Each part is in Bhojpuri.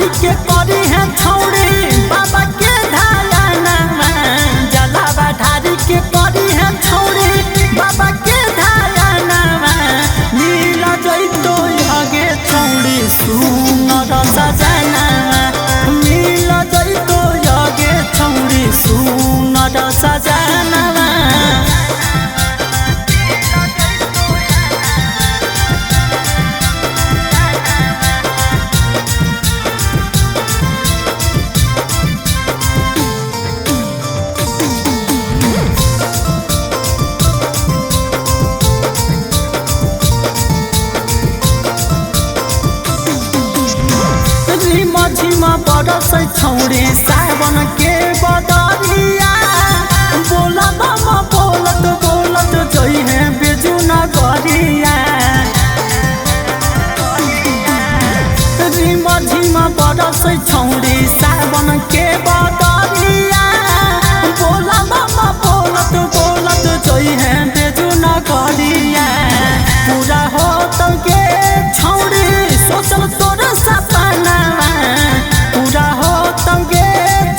ढारी के करी है छौड़ी बाबा के धायाना जलावा ढारी के करी है छौड़ी बाबा के धायाना मिल जइतो आगे छौड़ी सुनर सजना मिल जइतो आगे छौड़ी सुनर सजना झिमा बरस छौड़ी सावन के बदरिया बोलत बोलत बोलत जई है बेजू नगरिया झिमा बरस छौड़ी सावन के बदरिया बोलत बोलत बोलत जई है बेजू नगरिया पूरा होत के छौड़ी सोचल तोर सपना पूरा होत गे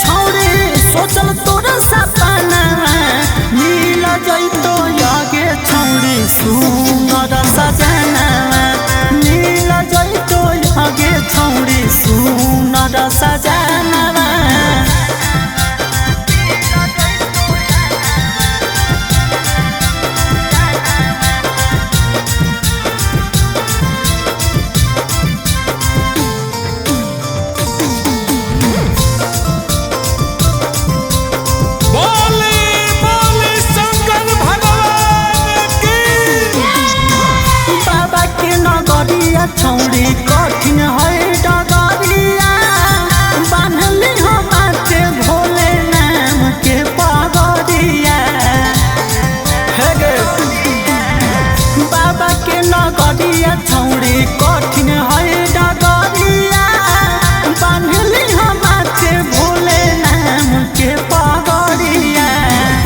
छौड़ी सोचल तोर सपना मिल जइतो आगे छौड़ी सुनर सजना मिल जइतो आगे छौड़ी सुनर सजना छौड़ी कठिन है डगरिया बान्हली हो माथे भोले नाम के पगड़िया बाबा के नगरिया छौड़ी कठिन है डगरिया बान्हली हो माथे भोले नाम के पगड़िया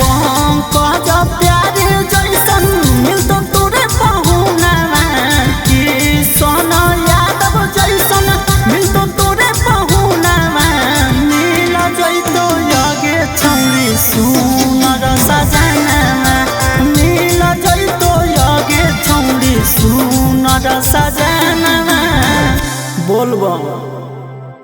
पंकज प्यारे जैसन मिलतो तोरे पहुना सोना यादव जैसन मिलतो तोरे पहुना मिल जइतो आगे छौड़ी सुनर सजना मिल जइतो आगे छौड़ी सुनर सजना बोलबम।